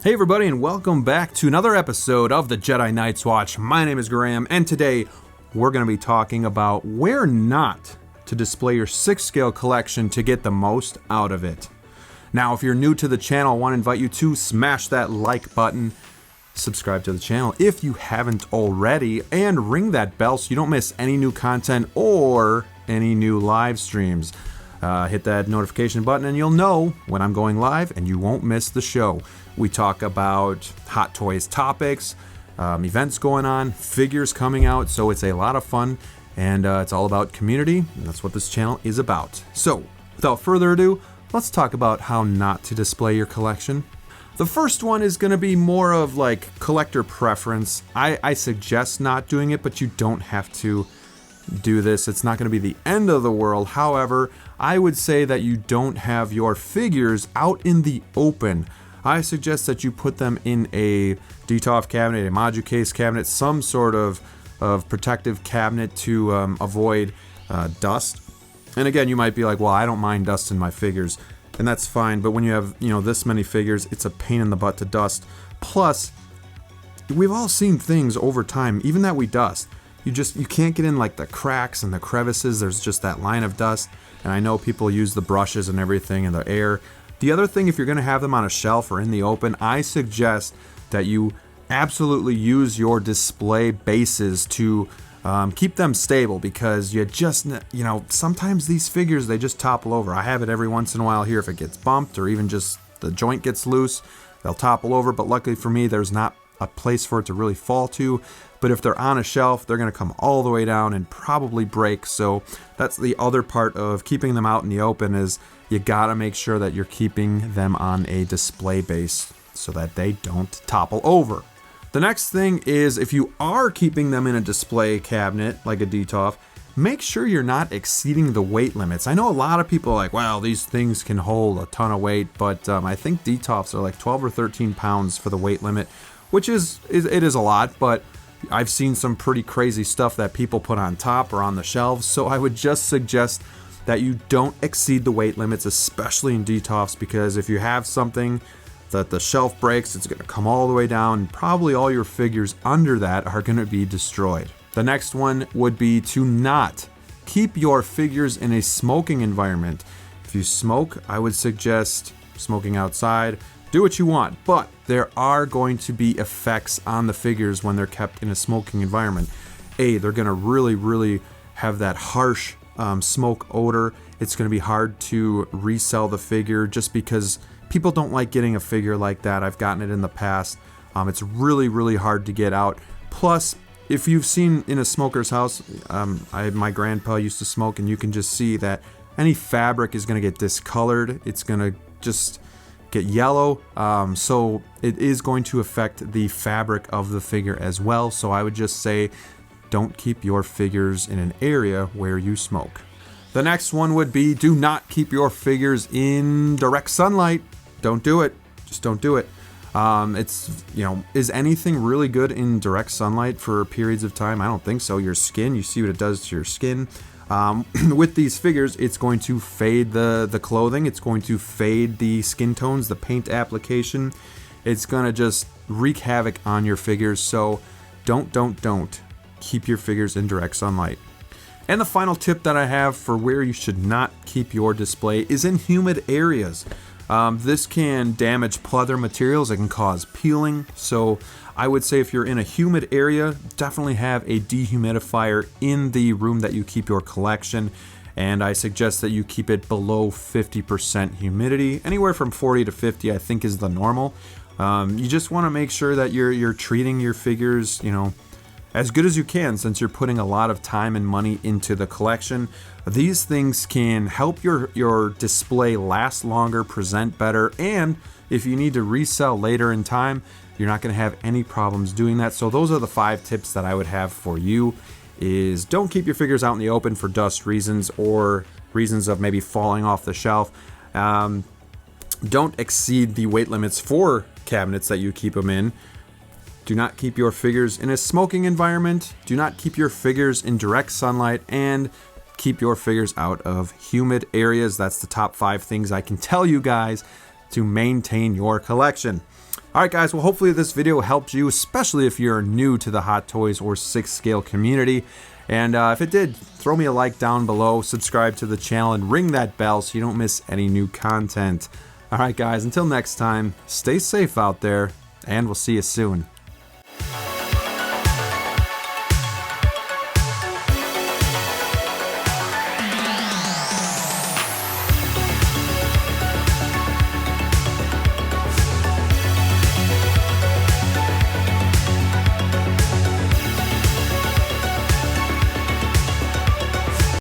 Hey everybody, and welcome back to another episode of the Jedi Night's Watch. My name is Graham, and today we're going to be talking about where not to display your 6 scale collection to get the most out of it. Now, if you're new to the channel, I want to invite you to smash that like button, subscribe to the channel if you haven't already, and ring that bell so you don't miss any new content or any new live streams. Hit that notification button and you'll know when I'm going live and you won't miss the show. We talk about Hot Toys topics, events going on, figures coming out, so it's a lot of fun, and it's all about community, and that's what this channel is about. So, without further ado, let's talk about how not to display your collection. The first one is going to be more of like collector preference. I suggest not doing it, but you don't have to do this. It's not going to be the end of the world. However, I would say that you don't have your figures out in the open. I suggest that you put them in a DTOF cabinet, a module case cabinet, some sort of protective cabinet to avoid dust. And again, you might be like, well, I don't mind dust in my figures, and that's fine. But when you have, this many figures, it's a pain in the butt to dust. Plus, we've all seen things over time, even that we dust. You can't get in like the cracks and the crevices. There's just that line of dust. And I know people use the brushes and everything in the air. The other thing, if you're going to have them on a shelf or in the open, I suggest that you absolutely use your display bases to keep them stable, because sometimes these figures, they just topple over. I have it every once in a while here. If it gets bumped or even just the joint gets loose, they'll topple over. But luckily for me, there's not a place for it to really fall to. But if they're on a shelf, they're going to come all the way down and probably break. So that's the other part of keeping them out in the open, is you got to make sure that you're keeping them on a display base so that they don't topple over. The next thing is, if you are keeping them in a display cabinet like a DTOF, make sure you're not exceeding the weight limits. I know a lot of people are like, well, these things can hold a ton of weight, but I think DTOFs are like 12 or 13 pounds for the weight limit, which is a lot, but I've seen some pretty crazy stuff that people put on top or on the shelves, so I would just suggest that you don't exceed the weight limits, especially in DTOFs, because if you have something that the shelf breaks, it's going to come all the way down, and probably all your figures under that are going to be destroyed. The next one would be to not keep your figures in a smoking environment. If you smoke, I would suggest smoking outside. Do what you want, but there are going to be effects on the figures when they're kept in a smoking environment. They're going to really have that harsh smoke odor. It's going to be hard to resell the figure, just because people don't like getting a figure like that. I've gotten it in the past. It's really hard to get out. Plus, if you've seen in a smoker's house, my grandpa used to smoke, and you can just see that any fabric is going to get discolored. It's going to just get yellow, so it is going to affect the fabric of the figure as well. So I would just say, don't keep your figures in an area where you smoke. The next one would be, do not keep your figures in direct sunlight. Don't do it. Just don't do it. Is anything really good in direct sunlight for periods of time? I don't think so. Your skin, you see what it does to your skin. With these figures, it's going to fade the clothing. It's going to fade the skin tones, the paint application. It's going to just wreak havoc on your figures. So don't keep your figures in direct sunlight. And the final tip that I have for where you should not keep your display is in humid areas. This can damage pleather materials. It can cause peeling. So I would say if you're in a humid area, definitely have a dehumidifier in the room that you keep your collection. And I suggest that you keep it below 50% humidity. Anywhere from 40 to 50, I think, is the normal. You just want to make sure that you're treating your figures, as good as you can, since you're putting a lot of time and money into the collection. These things can help your display last longer, present better, and if you need to resell later in time, you're not going to have any problems doing that. So those are the 5 tips that I would have for you. Is don't keep your figures out in the open for dust reasons or reasons of maybe falling off the shelf. Don't exceed the weight limits for cabinets that you keep them in. Do not keep your figures in a smoking environment. Do not keep your figures in direct sunlight, and keep your figures out of humid areas. That's the top 5 things I can tell you guys to maintain your collection. Alright guys, well hopefully this video helped you, especially if you're new to the Hot Toys or 6 scale community. And if it did, throw me a like down below, subscribe to the channel, and ring that bell so you don't miss any new content. Alright guys, until next time, stay safe out there, and we'll see you soon.